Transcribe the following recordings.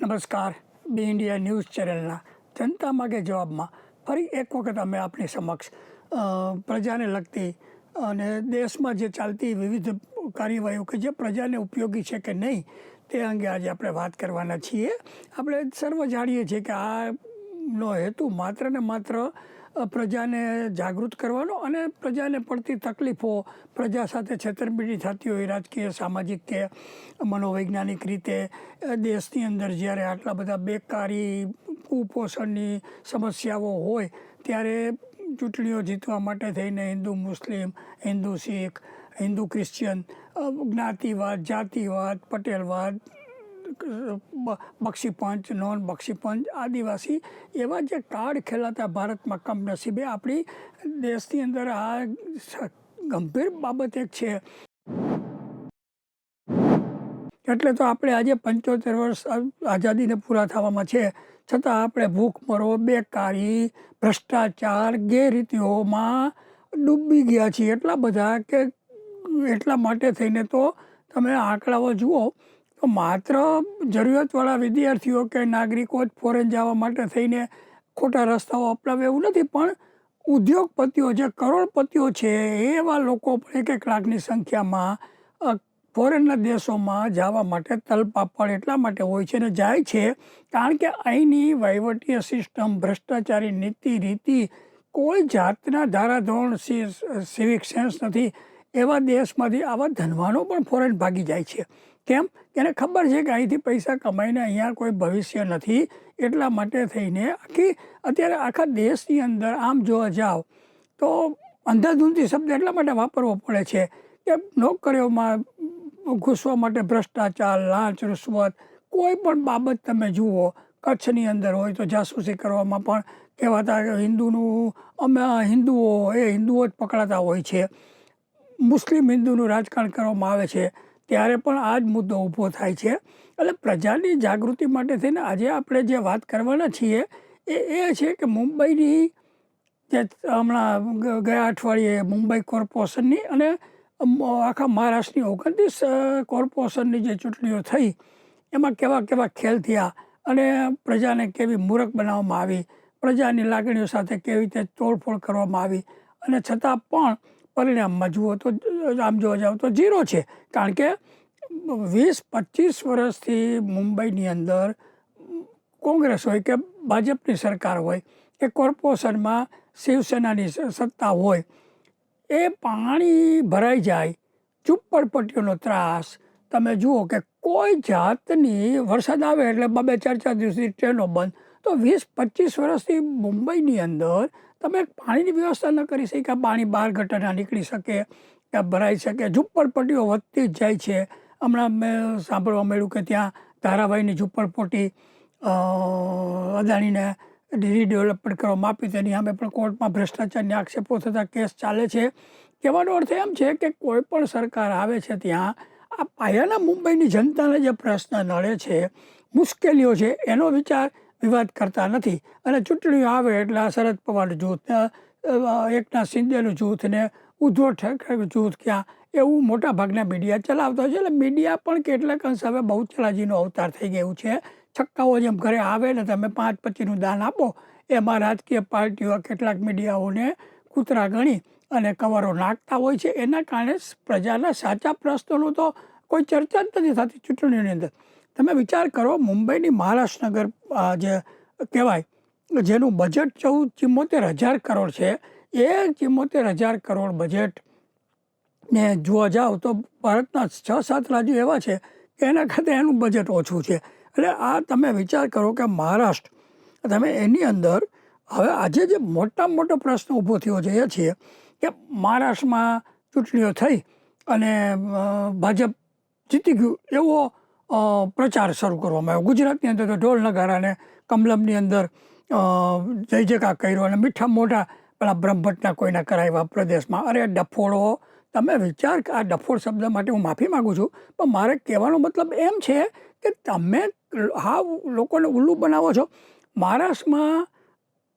નમસ્કાર. બી India news ચેનલના જનતા માગે જવાબમાં ફરી એક વખત અમે આપની સમક્ષ પ્રજાને લગતી અને દેશમાં જે ચાલતી વિવિધ કાર્યવાહીઓ કે જે પ્રજાને ઉપયોગી છે કે નહીં તે અંગે આજે આપણે વાત કરવાના છીએ. આપણે સર્વ જાણીએ છીએ કે આનો હેતુ માત્ર ને માત્ર પ્રજાને જાગૃત કરવાનો અને પ્રજાને પડતી તકલીફો, પ્રજા સાથે છેતરપિંડી થતી હોય રાજકીય, સામાજિક કે મનોવૈજ્ઞાનિક રીતે દેશની અંદર જ્યારે આટલા બધા બેકારી, કુપોષણની સમસ્યાઓ હોય ત્યારે ચૂંટણીઓ જીતવા માટે થઈને હિન્દુ મુસ્લિમ, હિન્દુ શીખ, હિન્દુ ક્રિશ્ચિયન, જ્ઞાતિવાદ, જાતિવાદ, પટેલવાદ, બક્ષીપંચ, નોન બક્ષીપંચ, આદિવાસી એવા જે કાર્ડ ખેલાતા ભારતમાં કમનસીબે આપણી દેશની અંદર આ ગંભીર બાબત એક છે. એટલે તો આપણે આજે 75 વર્ષ આઝાદીને પૂરા થવામાં છે, છતાં આપણે ભૂખમરો, બેકારી, ભ્રષ્ટાચાર, ગેરરીતિઓમાં ડૂબી ગયા છીએ એટલા બધા કે એટલા માટે થઈને તો તમે આંકડાઓ જુઓ તો માત્ર જરૂરિયાતવાળા વિદ્યાર્થીઓ કે નાગરિકો જ ફોરેન જવા માટે થઈને ખોટા રસ્તાઓ અપનાવે એવું નથી, પણ ઉદ્યોગપતિઓ જે કરોડપતિઓ છે એવા લોકો પણ 1 લાખની સંખ્યામાં ફોરેનના દેશોમાં જવા માટે તલપાપડ એટલા માટે હોય છે અને જાય છે કારણ કે અહીંની વહીવટીય સિસ્ટમ, ભ્રષ્ટાચારી નીતિ રીતિ, કોઈ જાતના ધારાધોરણ, સિવિક સેન્સ નથી. એવા દેશમાંથી આવા ધનવાનો પણ ફોરેન ભાગી જાય છે. કેમ? એને ખબર છે કે અહીંથી પૈસા કમાઈને અહીંયા કોઈ ભવિષ્ય નથી. એટલા માટે થઈને અત્યારે આખા દેશની અંદર આમ જોવા જાઓ તો અંધાધૂંધી શબ્દ એટલા માટે વાપરવો પડે છે કે નોકરીઓમાં ઘૂસવા માટે ભ્રષ્ટાચાર, લાંચ, રૂશ્વત, કોઈ પણ બાબત તમે જુઓ. કચ્છની અંદર હોય તો જાસૂસી કરવામાં પણ કહેવાતા અમે હિન્દુઓ જ પકડાતા હોય છે. મુસ્લિમ હિન્દુનું રાજકારણ કરવામાં આવે છે ત્યારે પણ આ જ મુદ્દો ઊભો થાય છે. એટલે પ્રજાની જાગૃતિ માટે થઈને આજે આપણે જે વાત કરવાના છીએ એ છે કે મુંબઈની જે હમણાં ગયા અઠવાડિયે મુંબઈ કોર્પોરેશનની અને આખા મહારાષ્ટ્રની 29 કોર્પોરેશનની જે ચૂંટણીઓ થઈ એમાં કેવા ખેલ થયા અને પ્રજાને કેવી મૂરખ બનાવવામાં આવી, પ્રજાની લાગણીઓ સાથે કેવી રીતે તોડફોડ કરવામાં આવી અને છતાં પણ પરિણામમાં જુઓ તો આમ જોવા જાવ તો 0 છે. કારણ કે 20-25 વર્ષથી મુંબઈની અંદર કોંગ્રેસ હોય કે ભાજપની સરકાર હોય કે કોર્પોરેશનમાં શિવસેનાની સત્તા હોય, એ પાણી ભરાઈ જાય, ઝૂંપડપટ્ટીઓનો ત્રાસ તમે જુઓ કે કોઈ જાતની વરસાદ આવે એટલે 2-4 દિવસથી ટ્રેનો બંધ. તો 20-25 વર્ષથી મુંબઈની અંદર તમે પાણીની વ્યવસ્થા ન કરી શક્યા. પાણી બહાર ગટરના નીકળી શકે કે ભરાઈ શકે. ઝૂંપડપટ્ટીઓ વધતી જ જાય છે. હમણાં મેં સાંભળવા મળ્યું કે ત્યાં ધારાવાહીની ઝૂંપડપટ્ટી અદાણીને રીડેવલપમેન્ટ કરવામાં આપી, તેની સામે પણ કોર્ટમાં ભ્રષ્ટાચારની આક્ષેપો થતા કેસ ચાલે છે. કહેવાનો અર્થ એમ છે કે કોઈ પણ સરકાર આવે છે ત્યાં આ પાયાના મુંબઈની જનતાને જે પ્રશ્ન નડે છે, મુશ્કેલીઓ છે, એનો વિવાદ કરતા નથી. અને ચૂંટણીઓ આવે એટલે આ શરદ પવાર જૂથ, એકનાથ શિંદેનું જૂથ ને ઉદ્ધવ ઠાકરે જૂથ ક્યાં એવું મોટા ભાગના મીડિયા ચલાવતા હોય છે. એટલે મીડિયા પણ કેટલાક અંશ હવે બહુચરાજીનો અવતાર થઈ ગયું છે. છક્કાઓ જેમ ઘરે આવે ને તમે 5-25નું દાન આપો, એમાં રાજકીય પાર્ટીઓ કેટલાક મીડિયાઓને કૂતરા ગણી અને કવરો નાખતા હોય છે. એના કારણે પ્રજાના સાચા પ્રશ્નોનું તો કોઈ ચર્ચા જ નથી થતી ચૂંટણીઓની અંદર. તમે વિચાર કરો, મુંબઈની મહારાષ્ટ્રનગર જે કહેવાય જેનું બજેટ 74,000 કરોડ છે, એ 74,000 કરોડ બજેટને જોવા જાઓ તો ભારતના 6-7 રાજ્યો એવા છે કે એના કરતાં એનું બજેટ ઓછું છે. એટલે આ તમે વિચાર કરો કે મહારાષ્ટ્ર, તમે એની અંદર હવે આજે જે મોટામાં મોટો પ્રશ્ન ઊભો થયો છે એ છે કે મહારાષ્ટ્રમાં ચૂંટણીઓ થઈ અને ભાજપ જીતી ગયું એવો પ્રચાર શરૂ કરવામાં આવ્યો. ગુજરાતની અંદર તો ઢોલ નગારાને કમલમની અંદર જય જયકાર કર્યો અને મીઠા મોઢા પેલા બ્રહ્મભટ્ટના કોઈના કરાવ્યા પ્રદેશમાં. અરે ડફોળો, તમે વિચાર, આ ડફોળ શબ્દ માટે હું માફી માગું છું, પણ મારે કહેવાનો મતલબ એમ છે કે તમે લોકોને ઉલ્લુ બનાવો છો. મહારાષ્ટ્રમાં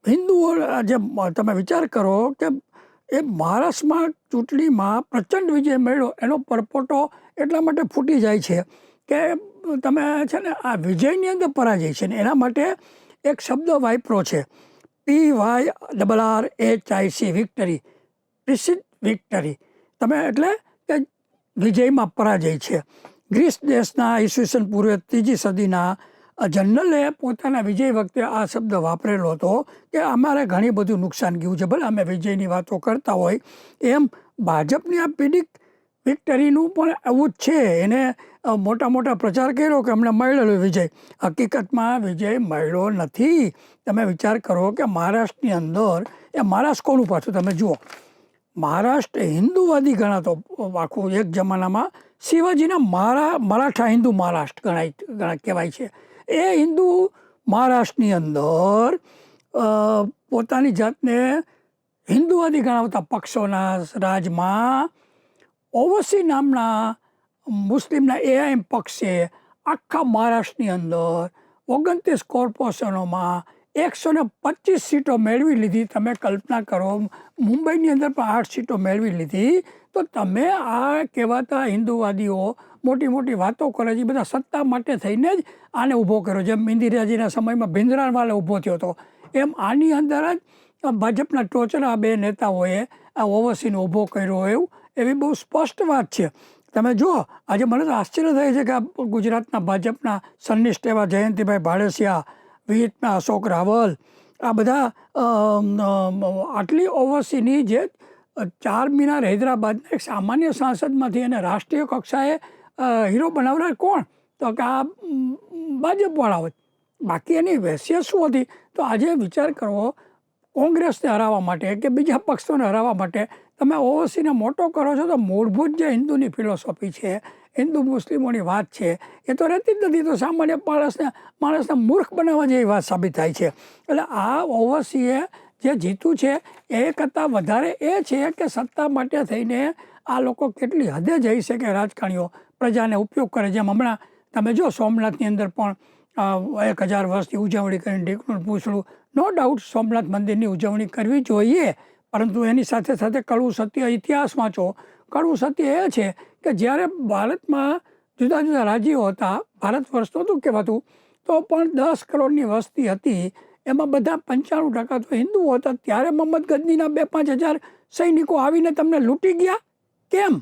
હિન્દુઓ જે તમે વિચાર કરો કે એ મહારાષ્ટ્રમાં ચૂંટણીમાં પ્રચંડ વિજય મળ્યો એનો પરપોટો એટલા માટે ફૂટી જાય છે કે તમે છે ને આ વિજયની અંદર પરાજય છે ને એના માટે એક શબ્દ વાપરો છે, PYRRHIC, વિક્ટરી, પ્રિસિડ વિક્ટરી. તમે એટલે કે વિજયમાં પરાજય છે. ગ્રીસ દેશના ઈસવીસન પૂર્વે 3જી સદીના જનરલે પોતાના વિજય વખતે આ શબ્દ વાપરેલો હતો કે અમારે ઘણી બધું નુકસાન ગયું છે. ભલે અમે વિજયની વાતો કરતા હોય, એમ ભાજપની આ પીડિત વિક્ટરીનું પણ એવું જ છે. એને મોટા મોટા પ્રચાર કર્યો કે અમને મળેલો વિજય. હકીકતમાં વિજય મળ્યો નથી. તમે વિચાર કરો કે મહારાષ્ટ્રની અંદર, એ મહારાષ્ટ્ર કોનું પાછું તમે જુઓ, મહારાષ્ટ્ર હિન્દુવાદી ગણાતો આખું એક જમાનામાં. શિવાજીના મરાઠા હિન્દુ મહારાષ્ટ્ર કહેવાય છે. એ હિન્દુ મહારાષ્ટ્રની અંદર પોતાની જાતને હિન્દુવાદી ગણાવતા પક્ષોના રાજમાં ઓવૈસી નામના મુસ્લિમના AIM પક્ષે આખા મહારાષ્ટ્રની અંદર 29 કોર્પોરેશનોમાં 125 સીટો મેળવી લીધી. તમે કલ્પના કરો, મુંબઈની અંદર પણ 8 સીટો મેળવી લીધી. તો તમે આ કહેવાતા હિન્દુવાદીઓ મોટી મોટી વાતો કરે છે, બધા સત્તા માટે થઈને જ આને ઊભો કર્યો. જેમ ઇન્દિરાજીના સમયમાં ભિંદરાવાલા ઊભો થયો હતો, એમ આની અંદર જ ભાજપના ટોચના 2 નેતાઓએ આ ઓવૈસીને ઊભો કર્યો. એવી બહુ સ્પષ્ટ વાત છે. તમે જુઓ, આજે મને તો આશ્ચર્ય થાય છે કે ગુજરાતના ભાજપના સંનિષ્ઠ એવા જયંતિભાઈ ભાડેસિયા, વિહિતના અશોક રાવલ, આ બધા આટલી ઓવૈસીની જે 4 મિનાર હૈદરાબાદના એક સામાન્ય સાંસદમાંથી એને રાષ્ટ્રીય કક્ષાએ હીરો બનાવનાર કોણ? તો કે આ ભાજપવાળા હોય. બાકી એની વૈશ્ય શું હતી? તો આજે વિચાર કરો, કોંગ્રેસને હરાવવા માટે કે બીજા પક્ષોને હરાવવા માટે તમે ઓવૈસીને મોટો કરો છો. તો મૂળભૂત જે હિન્દુની ફિલોસોફી છે, હિન્દુ મુસ્લિમોની વાત છે, એ તો રહેતી જ નથી. તો સામાન્ય માણસને મૂર્ખ બનાવવા જેવી વાત સાબિત થાય છે. એટલે આ ઓવૈસીએ જે જીતું છે એ કરતાં વધારે એ છે કે સત્તા માટે થઈને આ લોકો કેટલી હદે જઈ શકે. રાજકારણીઓ પ્રજાને ઉપયોગ કરે. જેમ હમણાં તમે જો સોમનાથની અંદર પણ 1000 વર્ષની ઉજવણી કરીને ઢીકણું પૂછડું. નો ડાઉટ સોમનાથ મંદિરની ઉજવણી કરવી જોઈએ, પરંતુ એની સાથે સાથે કડવું સત્ય ઇતિહાસ વાંચો. કડવું સત્ય એ છે કે જ્યારે ભારતમાં જુદા જુદા રાજ્યો હતા, ભારત વર્ષ નહોતું કહેવાતું, તો પણ 10 કરોડની વસ્તી હતી. એમાં બધા 95% તો હિન્દુઓ હતા. ત્યારે મોહમ્મદ ગઝનીના 2-5 હજાર સૈનિકો આવીને તમને લૂંટી ગયા. કેમ?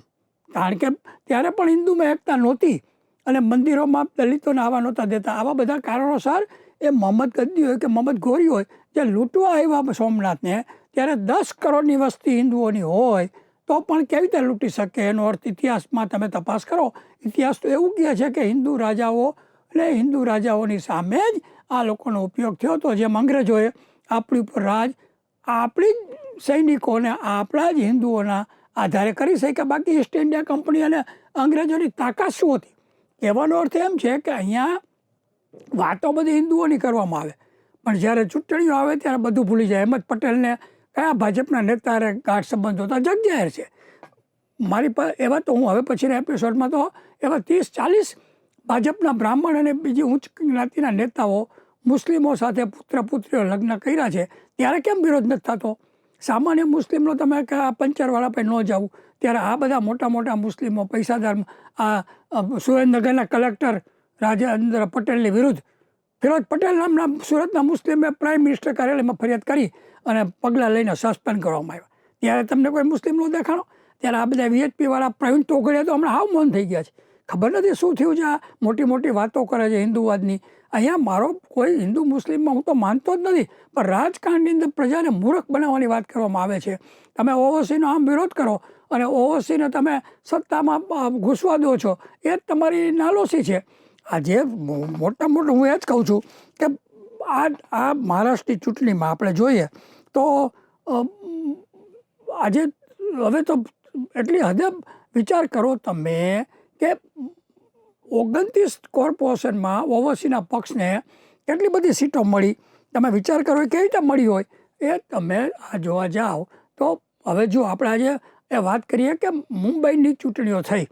કારણ કે ત્યારે પણ હિન્દુમાં એકતા નહોતી અને મંદિરોમાં દલિતોને આવવા નહોતા દેતા. આવા બધા કારણોસર એ મોહમ્મદ ગઝની હોય કે મોહમ્મદ ગોરી હોય, જે લૂંટવા આવ્યા સોમનાથને, ત્યારે 10 કરોડની વસ્તી હિન્દુઓની હોય તો પણ કેવી રીતે લૂંટી શકે? એનો અર્થ ઇતિહાસમાં તમે તપાસ કરો. ઇતિહાસ તો એવું કહે છે કે હિન્દુ રાજાઓની સામે જ આ લોકોનો ઉપયોગ થયો હતો. જેમ અંગ્રેજોએ આપણી ઉપર રાજ આપણી જ સૈનિકોને આપણા જ હિન્દુઓના આધારે કરી શક્યા. બાકી ઈસ્ટ ઇન્ડિયા કંપની અને અંગ્રેજોની તાકાત શું હતી? કહેવાનો અર્થ એમ છે કે અહીંયા વાતો બધી હિન્દુઓની કરવામાં આવે, પણ જ્યારે ચૂંટણીઓ આવે ત્યારે બધું ભૂલી જાય. અહેમદ પટેલને કયા ભાજપના નેતાએ ગાઢ સંબંધો હતા? જગજાહેર છે. મારી પાસે એવા તો હું હવે પછીના એપિસોડમાં તો એવા 30-40 ભાજપના બ્રાહ્મણ અને બીજી ઉચ્ચ જ્ઞાતિના નેતાઓ મુસ્લિમો સાથે પુત્ર પુત્રીઓ લગ્ન કર્યા છે. ત્યારે કેમ વિરોધ નથી થતો? સામાન્ય મુસ્લિમનો તમે પંચરવાળા પર ન જાવું, ત્યારે આ બધા મોટા મોટા મુસ્લિમો પૈસાદાર, આ સુરેન્દ્રનગરના કલેક્ટર રાજેન્દ્ર પટેલની વિરુદ્ધ ફિરોજ પટેલ નામના સુરતના મુસ્લિમે પ્રાઇમ મિનિસ્ટર કાર્યાલયમાં ફરિયાદ કરી અને પગલાં લઈને સસ્પેન્ડ કરવામાં આવ્યા. ત્યારે તમને કોઈ મુસ્લિમનો દેખાણો? ત્યારે આ બધા VHP-વાળા પ્રવીણ તોગડિયા તો હમણાં હાવ મૌન થઈ ગયા છે. ખબર નથી શું થયું છે. આ મોટી મોટી વાતો કરે છે હિન્દુવાદની. અહીંયા મારો કોઈ હિન્દુ મુસ્લિમમાં હું તો માનતો જ નથી, પણ રાજકારણની અંદર પ્રજાને મૂર્ખ બનાવવાની વાત કરવામાં આવે છે. તમે ઓવૈસીનો આમ વિરોધ કરો અને ઓવૈસીને તમે સત્તામાં ઘૂસવા દો છો, એ જ તમારી નાલોસી છે. આજે મોટા મોટું હું એ જ કહું છું કે આ મહારાષ્ટ્રની ચૂંટણીમાં આપણે જોઈએ તો આજે હવે તો એટલી હદે વિચાર કરો તમે કે 29 કોર્પોરેશનમાં ઓવૈસીના પક્ષને કેટલી બધી સીટો મળી. તમે વિચાર કરો કેવી રીતે મળી હોય એ તમે આ જોવા જાઓ તો. હવે જો આપણે આજે એ વાત કરીએ કે મુંબઈની ચૂંટણીઓ થઈ,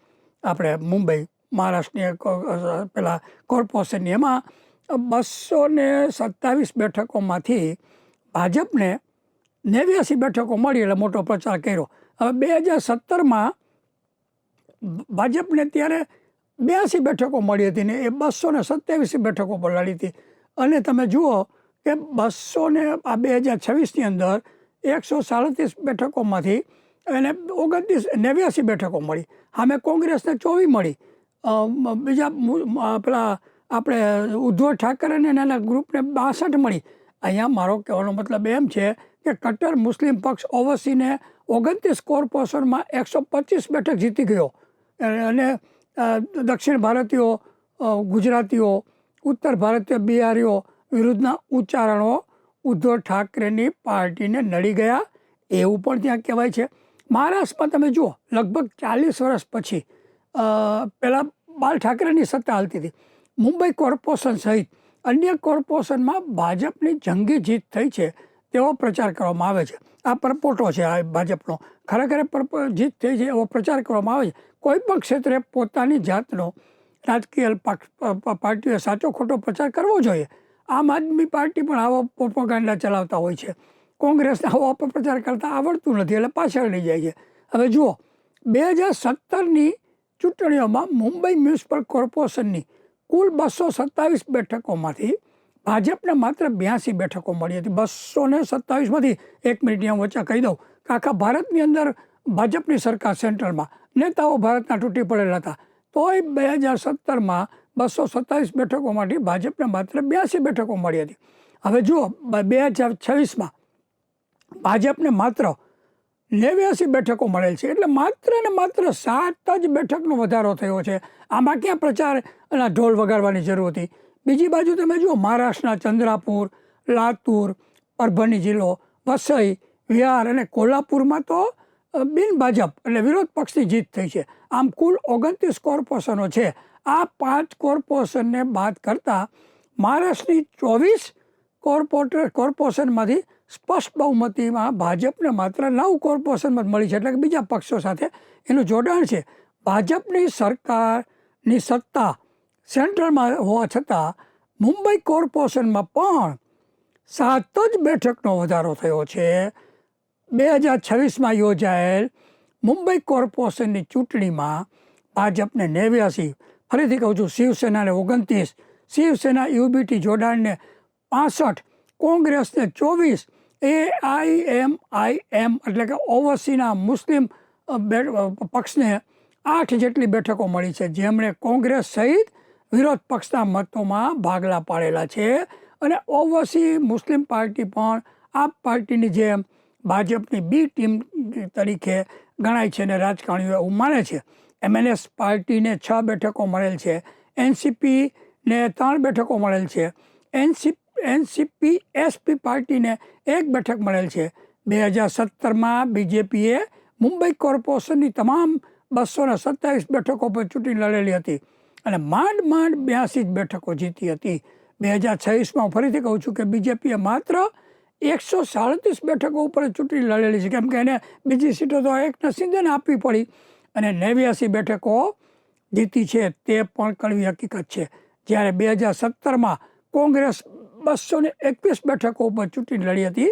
આપણે મુંબઈ મહારાષ્ટ્રની પેલા કોર્પોરેશનની, એમાં 227 બેઠકોમાંથી ભાજપને 89 બેઠકો મળી એટલે મોટો પ્રચાર કર્યો. હવે 2017માં ભાજપને ત્યારે 82 બેઠકો મળી હતી ને એ 227 બેઠકો પર લડી હતી. અને તમે જુઓ કે 2026ની અંદર 137 બેઠકોમાંથી એને 89 બેઠકો મળી. સામે કોંગ્રેસને 24 મળી. બીજા પેલા આપણે ઉદ્ધવ ઠાકરેને એના ગ્રુપને 62 મળી. અહીંયા મારો કહેવાનો મતલબ એમ છે કે કટ્ટર મુસ્લિમ પક્ષ ઓવૈસીને 29 કોર્પોરેશનમાં 125 બેઠક જીતી ગયો. અને દક્ષિણ ભારતીયો, ગુજરાતીઓ, ઉત્તર ભારતીય બિહારીઓ વિરુદ્ધના ઉચ્ચારણો ઉદ્ધવ ઠાકરેની પાર્ટીને નડી ગયા એવું પણ ત્યાં કહેવાય છે. મહારાષ્ટ્રમાં તમે જુઓ, લગભગ 40 વર્ષ પછી પહેલાં બાલ ઠાકરેની સત્તા હાલતી હતી. મુંબઈ કોર્પોરેશન સહિત અન્ય કોર્પોરેશનમાં ભાજપની જંગી જીત થઈ છે તેવો પ્રચાર કરવામાં આવે છે. આ પરપોટો છે આ ભાજપનો. ખરેખર જીત થઈ છે એવો પ્રચાર કરવામાં આવે છે. કોઈ પણ ક્ષેત્રે પોતાની જાતનો રાજકીય પાર્ટીઓએ સાચો ખોટો પ્રચાર કરવો જોઈએ. આમ આદમી પાર્ટી પણ આવો પ્રોપોગેન્ડા ચલાવતા હોય છે. કોંગ્રેસને આવો અપપ્રચાર કરતાં આવડતું નથી એટલે પાછળ લઈ જાય છે. હવે જુઓ, 2017ની ચૂંટણીઓમાં મુંબઈ મ્યુનિસિપલ કોર્પોરેશનની કુલ 227 બેઠકોમાંથી ભાજપને માત્ર 82 બેઠકો મળી હતી. 227માંથી 1 મિનિટની હું વચ્ચે કહી દઉં કે આખા ભારતની અંદર ભાજપની સરકાર સેન્ટ્રલમાં નેતાઓ ભારતના તૂટી પડેલા હતા. તોય 2017માં 227 બેઠકોમાંથી ભાજપને માત્ર 82 બેઠકો મળી હતી. હવે જુઓ, 2026માં ભાજપને માત્ર 89 બેઠકો મળેલ છે. એટલે માત્ર ને માત્ર 7 જ બેઠકનો વધારો થયો છે. આમાં ક્યાં પ્રચાર અને ઢોલ વગાડવાની જરૂર હતી? બીજી બાજુ તમે જુઓ, મહારાષ્ટ્રના ચંદ્રાપુર, લાતુર, પરભણી જિલ્લો, વસઈ, વિહાર અને કોલ્હાપુરમાં તો બિન ભાજપ એટલે વિરોધ પક્ષની જીત થઈ છે. આમ કુલ 29 કોર્પોરેશનો છે. આ 5 કોર્પોરેશનને બાદ કરતાં મહારાષ્ટ્રની 24 કોર્પોરેશનમાંથી સ્પષ્ટ બહુમતીમાં ભાજપને માત્ર 9 કોર્પોરેશનમાં મળી છે. એટલે કે બીજા પક્ષો સાથે એનું જોડાણ છે. ભાજપની સરકારની સત્તા સેન્ટ્રલમાં હોવા છતાં મુંબઈ કોર્પોરેશનમાં પણ 7 જ બેઠકનો વધારો થયો છે. 2026માં યોજાયેલ મુંબઈ કોર્પોરેશનની ચૂંટણીમાં ભાજપને 89, ફરીથી કહું છું, શિવસેનાને 29, શિવસેના યુબીટી જોડાણને 65, કોંગ્રેસને 24, AIMIM એટલે કે ઓવૈસીના મુસ્લિમ પક્ષને 8 જેટલી બેઠકો મળી છે, જેમણે કોંગ્રેસ સહિત વિરોધ પક્ષના મતોમાં ભાગલા પાડેલા છે. અને ઓવૈસી મુસ્લિમ પાર્ટી પણ આ પાર્ટીની જેમ ભાજપની બી ટીમ તરીકે ગણાય છે અને રાજકારણીઓ એવું માને છે. MNS પાર્ટીને 6 બેઠકો મળેલ છે. NCPને 3 બેઠકો મળેલ છે. NCP-SP પાર્ટીને 1 બેઠક મળેલ છે. 2017માં બીજેપીએ મુંબઈ કોર્પોરેશનની તમામ 227 બેઠકો પર ચૂંટણી લડેલી હતી અને માંડ 82 જ બેઠકો જીતી હતી. 2026માં ફરીથી કહું છું કે બીજેપીએ માત્ર 137 બેઠકો ઉપર ચૂંટણી લડેલી છે, કેમ કે એને બીજી સીટો તો એકનાથ શિંદેને આપવી પડી અને 89 બેઠકો જીતી છે. તે પણ કડવી હકીકત છે. જ્યારે 2017માં કોંગ્રેસ 221 બેઠકો ઉપર ચૂંટણી લડી હતી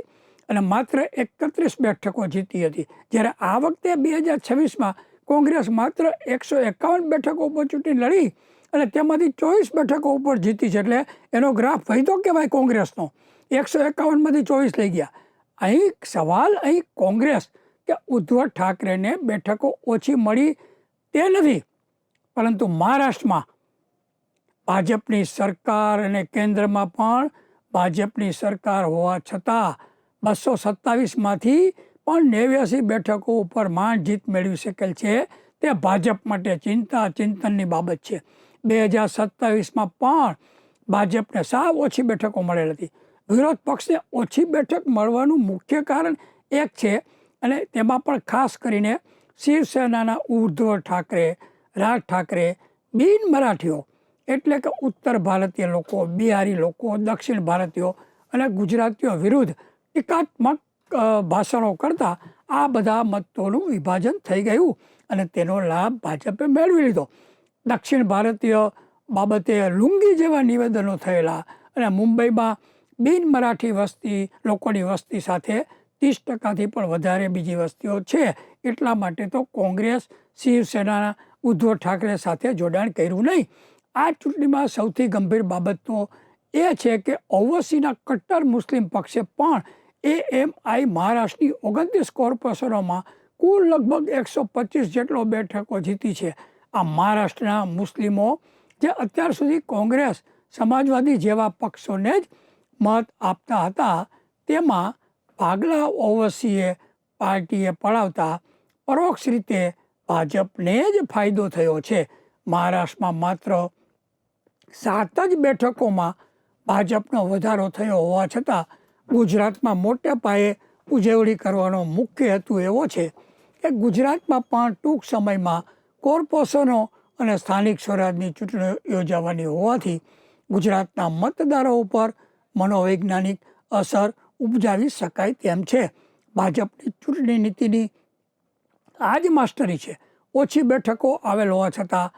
અને માત્ર 31 બેઠકો જીતી હતી. જ્યારે આ વખતે 2026માં કોંગ્રેસ માત્ર 151 બેઠકો ઉપર ચૂંટણી લડી અને તેમાંથી 24 બેઠકો ઉપર જીતી છે. એટલે એનો ગ્રાફ વધ્યો કહેવાય કોંગ્રેસનો. 151માંથી 24 લઈ ગયા. અહીં સવાલ કોંગ્રેસ કે ઉદ્ધવ ઠાકરેને બેઠકો ઓછી મળી તે નથી, પરંતુ મહારાષ્ટ્રમાં ભાજપની સરકાર અને કેન્દ્રમાં પણ ભાજપની સરકાર હોવા છતાં 227માંથી પણ 89 બેઠકો ઉપર માંડ જીત મેળવી શકેલ છે. તે ભાજપ માટે ચિંતનની બાબત છે. 2027માં પણ ભાજપને સાવ ઓછી બેઠકો મળેલ હતી. વિરોધ પક્ષને ઓછી બેઠક મળવાનું મુખ્ય કારણ એક છે અને તેમાં પણ ખાસ કરીને શિવસેનાના ઉદ્ધવ ઠાકરે, રાજ ઠાકરે બિન મરાઠીઓ એટલે કે ઉત્તર ભારતીય લોકો, બિહારી લોકો, દક્ષિણ ભારતીયો અને ગુજરાતીઓ વિરુદ્ધ ટીકાત્મક ભાષણો કરતા આ બધા મતોનું વિભાજન થઈ ગયું અને તેનો લાભ ભાજપે મેળવી લીધો. દક્ષિણ ભારતીય બાબતે લુંગી જેવા નિવેદનો થયેલા અને મુંબઈમાં બિન મરાઠી વસ્તી લોકોની વસ્તી સાથે 30%થી પણ વધારે બીજી વસ્તીઓ છે. એટલા માટે તો કોંગ્રેસ, શિવસેનાના ઉદ્ધવ ઠાકરે સાથે જોડાણ કર્યું નહીં. આ ચૂંટણીમાં સૌથી ગંભીર બાબત તો એ છે કે ઓવૈસીના કટ્ટર મુસ્લિમ પક્ષે પણ AMI મહારાષ્ટ્રની 29 કોર્પોરેશનોમાં કુલ લગભગ 125 જેટલો બેઠકો જીતી છે. આ મહારાષ્ટ્રના મુસ્લિમો જે અત્યાર સુધી કોંગ્રેસ, સમાજવાદી જેવા પક્ષોને જ મત આપતા હતા, તેમાં ભાગલા ઓવૈસીએ પાર્ટીએ પડાવતા પરોક્ષ રીતે ભાજપને જ ફાયદો થયો છે. મહારાષ્ટ્રમાં માત્ર 7 જ બેઠકોમાં ભાજપનો વધારો થયો હોવા છતાં ગુજરાતમાં મોટે પાયે ઉજવણી કરવાનો મુખ્ય હેતુ એવો છે કે ગુજરાતમાં પણ ટૂંક સમયમાં કોર્પોરેશનો અને સ્થાનિક સ્વરાજની ચૂંટણીઓ યોજાવાની હોવાથી ગુજરાતના મતદારો ઉપર મનોવૈજ્ઞાનિક અસર ઉપજાવી શકાય તેમ છે. ભાજપની ચૂંટણી નીતિની આ જ માસ્ટરી છે. ઓછી બેઠકો આવેલ હોવા છતાં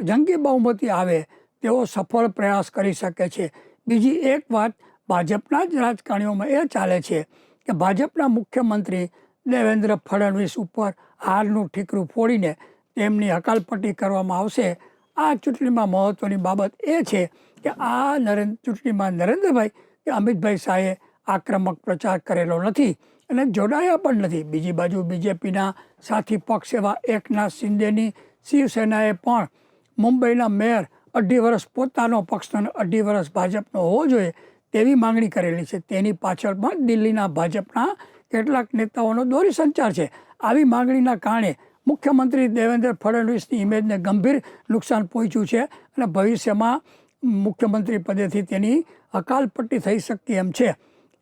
જંગી બહુમતી આવે તેવો સફળ પ્રયાસ કરી શકે છે. બીજી એક વાત ભાજપના જ રાજકારણીઓમાં એ ચાલે છે કે ભાજપના મુખ્યમંત્રી દેવેન્દ્ર ફડણવીસ ઉપર હારનું ઠીકરું ફોડીને તેમની હકાલપટ્ટી કરવામાં આવશે. આ ચૂંટણીમાં મહત્ત્વની બાબત એ છે કે આ ચૂંટણીમાં નરેન્દ્રભાઈ કે અમિતભાઈ શાહે આક્રમક પ્રચાર કરેલો નથી અને જોડાયા પણ નથી. બીજી બાજુ બીજેપીના સાથી પક્ષ એવા એકનાથ શિંદેની શિવસેનાએ પણ મુંબઈના મેયર 2.5 વર્ષ પોતાનો પક્ષનો 2.5 વર્ષ ભાજપનો હોવો જોઈએ તેવી માંગણી કરેલી છે. તેની પાછળ પણ દિલ્હીના ભાજપના કેટલાક નેતાઓનો દોરી સંચાર છે. આવી માંગણીના કારણે મુખ્યમંત્રી દેવેન્દ્ર ફડણવીસની ઇમેજને ગંભીર નુકસાન પહોંચ્યું છે અને ભવિષ્યમાં મુખ્યમંત્રી પદેથી તેની હકાલપટ્ટી થઈ શકતી એમ છે.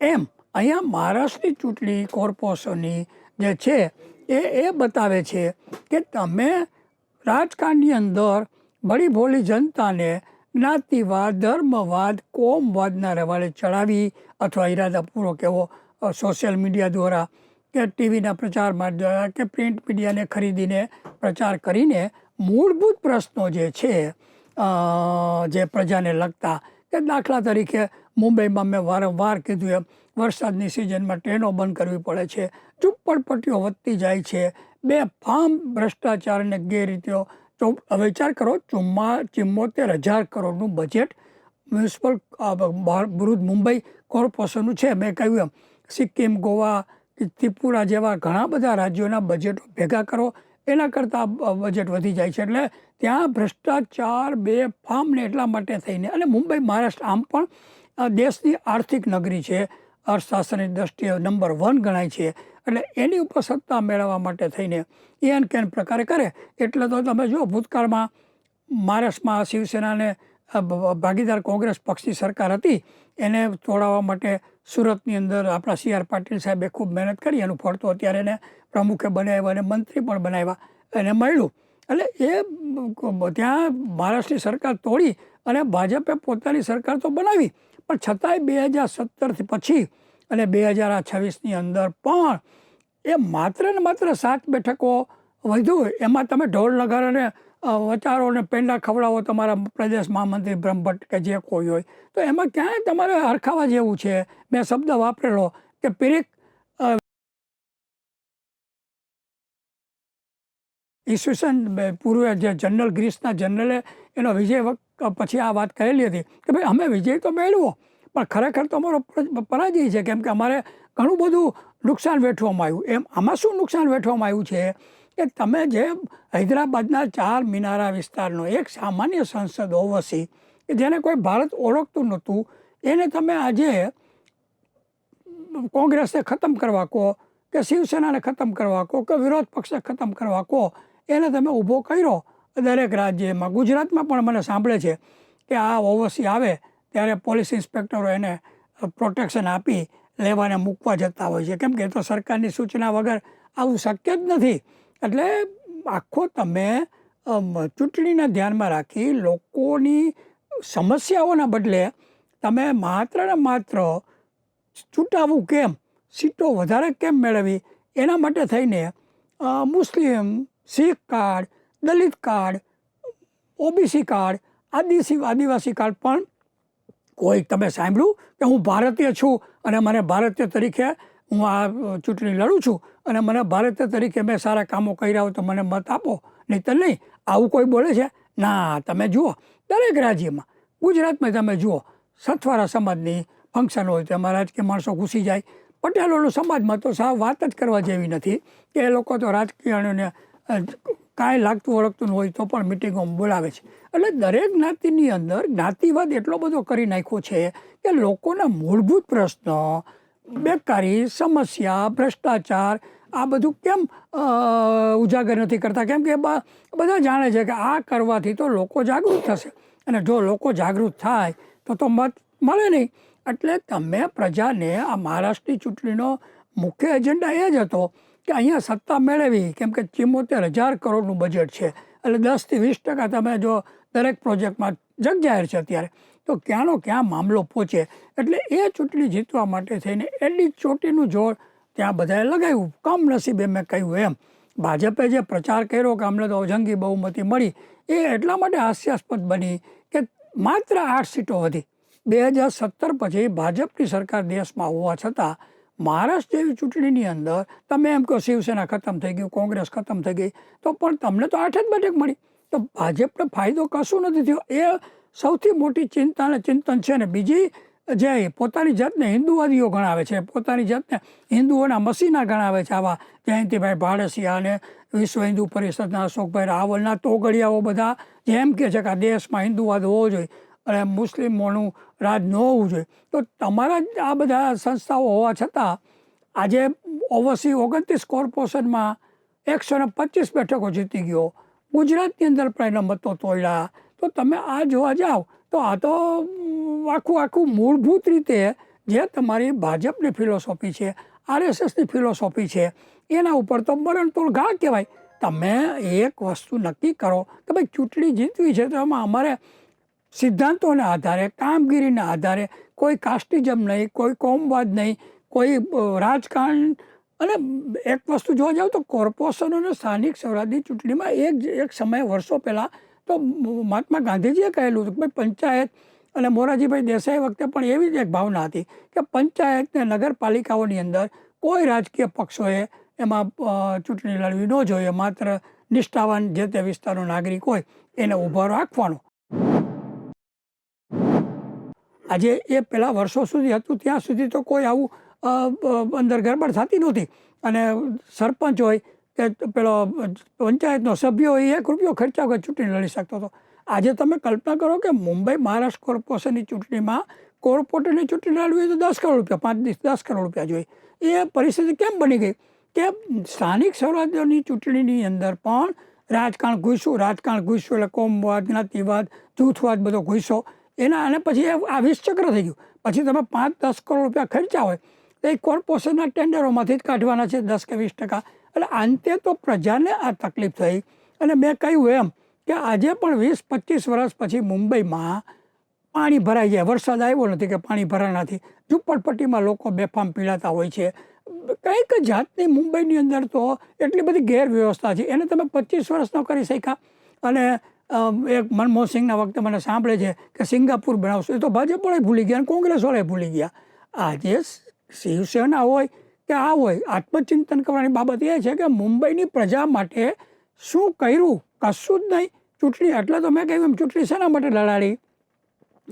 અહીંયા મહારાષ્ટ્રની ચૂંટણી કોર્પોરેશનની જે છે એ બતાવે છે કે તમે રાજકારણની અંદર ભળી ભોળી જનતાને જ્ઞાતિવાદ, ધર્મવાદ, કોમવાદના રવાડે ચડાવી અથવા ઈરાદાપૂર્વક એવો સોશિયલ મીડિયા દ્વારા કે ટીવીના પ્રચાર દ્વારા કે પ્રિન્ટ મીડિયાને ખરીદીને પ્રચાર કરીને મૂળભૂત પ્રશ્નો જે છે જે પ્રજાને લગતા, કે દાખલા તરીકે મુંબઈમાં મેં વારંવાર કીધું એમ વરસાદની સિઝનમાં ટ્રેનો બંધ કરવી પડે છે, ઝૂંપડપટ્ટીઓ વધતી જાય છે, બેફામ ભ્રષ્ટાચાર અને ગેરરીતિઓ. તો વિચાર કરો, 74,000 કરોડનું બજેટ મ્યુનિસિપલ બૃહદ મુંબઈ કોર્પોરેશનનું છે. મેં કહ્યું એમ સિક્કિમ, ગોવા, ત્રિપુરા જેવા ઘણા બધા રાજ્યોના બજેટો ભેગા કરો એના કરતાં બજેટ વધી જાય છે. એટલે ત્યાં ભ્રષ્ટાચાર બેફામ ને એટલા માટે થઈને, અને મુંબઈ મહારાષ્ટ્ર આમ પણ દેશની આર્થિક નગરી છે, અર્થશાસ્ત્રની દ્રષ્ટિએ નંબર 1 ગણાય છે. એટલે એની ઉપર સત્તા મેળવવા માટે થઈને એન કેન પ્રકારે કરે. એટલે તો તમે જો ભૂતકાળમાં મહારાષ્ટ્રમાં શિવસેનાને ભાગીદાર કોંગ્રેસ પક્ષની સરકાર હતી, એને તોડાવવા માટે સુરતની અંદર આપણા CR પાટીલ સાહેબે ખૂબ મહેનત કરી. એનું ફળ તો અત્યારે એને પ્રમુખે બનાવ્યા અને મંત્રી પણ બનાવ્યા, એને મળ્યું. એટલે એ ત્યાં મહારાષ્ટ્રની સરકાર તોડી અને ભાજપે પોતાની સરકાર તો બનાવી, પણ છતાંય 2017 પછી અને 2026ની અંદર પણ એ માત્ર ને માત્ર 7 બેઠકો વધ્યું. એમાં તમે ઢોલ નગારાને વચારો અને પેંડા ખવડાવો તમારા પ્રદેશ મહામંત્રી બ્રહ્મભટ્ટ કે જે કોઈ હોય, તો એમાં ક્યાંય તમારે હરખાવા જેવું છે. મેં શબ્દ વાપરેલો કે પીરીક ઈસવીસન પૂર્વે જે જનરલ ગ્રીસના જનરલે એનો વિજય પછી આ વાત કહેલી હતી કે ભાઈ અમે વિજય તો મેળવો, પણ ખરેખર તો અમારો પરાજય છે, કેમ કે અમારે ઘણું બધું નુકસાન વેઠવામાં આવ્યું. એમ આમાં શું નુકસાન વેઠવામાં આવ્યું છે કે તમે જે હૈદરાબાદના 4 મિનારા વિસ્તારનો એક સામાન્ય સંસદ ઓવૈસી કે જેને કોઈ ભારત ઓળખતું નહોતું, એને તમે આજે કોંગ્રેસને ખતમ કરવા કહો કે શિવસેનાને ખતમ કરવા કહો કે વિરોધ પક્ષને ખતમ કરવા કહો, એને તમે ઊભો કર્યો દરેક રાજ્યમાં. ગુજરાતમાં પણ મને સાંભળે છે કે આ ઓવૈસી આવે ત્યારે પોલીસ ઇન્સ્પેક્ટરો એને પ્રોટેક્શન આપી લેવાને મૂકવા જતા હોય છે, કેમ કે તો સરકારની સૂચના વગર આવું શક્ય જ નથી. એટલે આખો તમે ચૂંટણીને ધ્યાનમાં રાખી લોકોની સમસ્યાઓના બદલે તમે માત્ર ને માત્ર ચૂંટાવું કેમ, સીટો વધારે કેમ મેળવી, એના માટે થઈને મુસ્લિમ, શીખ કાર્ડ, દલિત કાર્ડ, OBC કાર્ડ, આદિવાસી કાર્ડ પણ કોઈ તમે સાંભળ્યું કે હું ભારતીય છું અને મને ભારતીય તરીકે હું આ ચૂંટણી લડું છું અને મને ભારતીય તરીકે મેં સારા કામો કર્યા હોય તો મને મત આપો, નહીંતર નહીં. આવું કોઈ બોલે છે? ના. તમે જુઓ દરેક રાજ્યમાં, ગુજરાતમાં તમે જુઓ, સથવારા સમાજની ફંક્શન હોય તો એમાં રાજકીય માણસો ઘૂસી જાય. પટેલોનો સમાજમાં તો સાવ વાત જ કરવા જેવી નથી કે એ લોકો તો રાજકીયને કાંઈ લાગતું ઓળખતું હોય તો પણ મિટિંગોમાં બોલાવે છે. એટલે દરેક જ્ઞાતિની અંદર જ્ઞાતિવાદ એટલો બધો કરી નાખ્યો છે કે લોકોના મૂળભૂત પ્રશ્નો, બેકારી, સમસ્યા, ભ્રષ્ટાચાર, આ બધું કેમ ઉજાગર નથી કરતા? કેમ કે બધા જાણે છે કે આ કરવાથી તો લોકો જાગૃત થશે, અને જો લોકો જાગૃત થાય તો મત મળે નહીં. એટલે તમે પ્રજાને આ મહારાષ્ટ્રની ચૂંટણીનો મુખ્ય એજન્ડા એ જ હતો કે અહીંયા સત્તા મેળવી, કેમ કે 74,000 કરોડનું બજેટ છે, એટલે 10થી 20% તમે જો દરેક પ્રોજેક્ટમાં જગ જાહેર છે અત્યારે, તો ક્યાંનો ક્યાં મામલો પહોંચે. એટલે એ ચૂંટણી જીતવા માટે થઈને એટલી ચોટીનું જોર ત્યાં બધાએ લગાવ્યું. કમનસીબે મેં કહ્યું એમ ભાજપે જે પ્રચાર કર્યો કે અમને તો જંગી બહુમતી મળી, એ એટલા માટે હાસ્યાસ્પદ બની કે માત્ર 8 સીટો વધી. 2017 પછી ભાજપની સરકાર દેશમાં હોવા છતાં મહારાષ્ટ્ર જેવી ચૂંટણીની અંદર તમે એમ કહો શિવસેના ખતમ થઈ ગયું, કોંગ્રેસ ખતમ થઈ ગઈ, તો પણ તમને તો 8 જ બેઠક મળી. તો ભાજપને ફાયદો કશું નથી થયો. એ સૌથી મોટી ચિંતા અને ચિંતન છે. ને બીજી, જે પોતાની જાતને હિન્દુવાદીઓ ગણાવે છે, પોતાની જાતને હિન્દુઓના મસીના ગણાવે છે, આવા જયંતિભાઈ ભાડસિયા અને વિશ્વ હિન્દુ પરિષદના અશોકભાઈ રાવલના તોગડિયાઓ બધા જેમ કહે છે કે આ દેશમાં હિન્દુવાદ હોવો જોઈએ અને મુસ્લિમોનું રાજ ન હોવું જોઈએ. તો તમારા આ બધા સંસ્થાઓ હોવા છતાં આજે ઓવરસી 29 કોર્પોરેશનમાં 125 બેઠકો જીતી ગયો. ગુજરાતની અંદર પ્રાયના મતો તોડ્યા. તો તમે આ જોવા જાઓ તો આ તો આખું મૂળભૂત રીતે જે તમારી ભાજપની ફિલોસોફી છે, RSSની ફિલોસોફી છે, એના ઉપર તો મરણતોડ ઘા કહેવાય. તમે એક વસ્તુ નક્કી કરો કે ભાઈ ચૂંટણી જીતવી છે તો એમાં અમારે સિદ્ધાંતોના આધારે, કામગીરીના આધારે, કોઈ કાસ્ટિઝમ નહીં, કોઈ કોમવાદ નહીં, કોઈ રાજકારણ. અને એક વસ્તુ જોવા જાવ તો કોર્પોરેશનો અને સ્થાનિક સ્વરાજની ચૂંટણીમાં એક સમય વર્ષો પહેલાં તો મહાત્મા ગાંધીજીએ કહેલું હતું કે ભાઈ પંચાયત, અને મોરારજીભાઈ દેસાઈ વખતે પણ એવી જ એક ભાવના હતી કે પંચાયત ને નગરપાલિકાઓની અંદર કોઈ રાજકીય પક્ષોએ એમાં ચૂંટણી લડવી ન જોઈએ, માત્ર નિષ્ઠાવાન જે તે વિસ્તારનો નાગરિક હોય એને ઊભો રાખવાનો. આજે એ પહેલાં વર્ષો સુધી હતું ત્યાં સુધી તો કોઈ આવું અંદર ગરબડ થતી નહોતી, અને સરપંચ હોય કે પેલો પંચાયતનો સભ્ય હોય ₹1 ખર્ચા વગર ચૂંટણી લડી શકતો હતો. આજે તમે કલ્પના કરો કે મુંબઈ મહારાષ્ટ્ર કોર્પોરેશનની ચૂંટણીમાં કોર્પોરેટરની ચૂંટણી લડવી તો ₹10 કરોડ, 5-10 કરોડ રૂપિયા જોઈએ. એ પરિસ્થિતિ કેમ બની ગઈ કે સ્થાનિક સ્વરાજ્યોની ચૂંટણીની અંદર પણ રાજકારણ ઘૂસ્યું એટલે કોમવાદ, જ્ઞાતિવાદ, જૂથવાદ બધો ઘૂસ્યો એના, અને પછી આ વિષચક્ર થઈ ગયું. પછી તમે 5-10 કરોડ રૂપિયા ખર્ચા હોય તો એ કોર્પોરેશનના ટેન્ડરોમાંથી જ કાઢવાના છે 10 કે 20%. એટલે અંતે તો પ્રજાને આ તકલીફ થઈ. અને મેં કહ્યું એમ કે આજે પણ 20-25 વર્ષ પછી મુંબઈમાં પાણી ભરાઈ જાય. વરસાદ આવ્યો નથી કે પાણી ભરાણા નથી. ઝૂંપડપટ્ટીમાં લોકો બેફામ પીડાતા હોય છે. કંઈક જાતની મુંબઈની અંદર તો એટલી બધી ગેરવ્યવસ્થા છે, એને તમે 25 વર્ષ ન કરી શક્યા. અને એક મનમોહન સિંહના વખતે મને સાંભળે છે કે સિંગાપુર બનાવશું, એ તો ભાજપ વાળા ભૂલી ગયા અને કોંગ્રેસ વાળા ભૂલી ગયા. આજે શિવસેના હોય કે આ હોય, આત્મચિંતન કરવાની બાબત એ છે કે મુંબઈની પ્રજા માટે શું કર્યું? કશું જ નહીં. ચૂંટણી એટલે તો મેં કહ્યું એમ, ચૂંટણી શેના માટે લડાડી?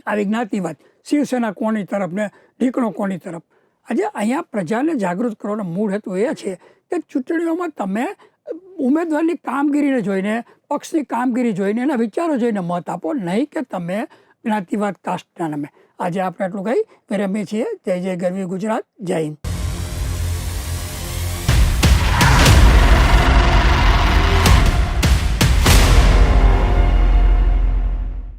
આવી જ્ઞાતિવાદ, શિવસેના કોની તરફ ને ઢીકણો કોની તરફ. આજે અહીંયા પ્રજાને જાગૃત કરવાનો મૂળ હેતુ એ છે કે ચૂંટણીઓમાં તમે ઉમેદવારની કામગીરીને જોઈને, પક્ષની કામગીરી જોઈને, એના વિચારો જોઈને મત આપો, નહીં કે તમે જ્ઞાતિવાદ, કાસ્ટના નામે. આજે આપણે એટલું કહી વિરમીએ છીએ. જય જય ગરવી ગુજરાત. જય હિન્દ.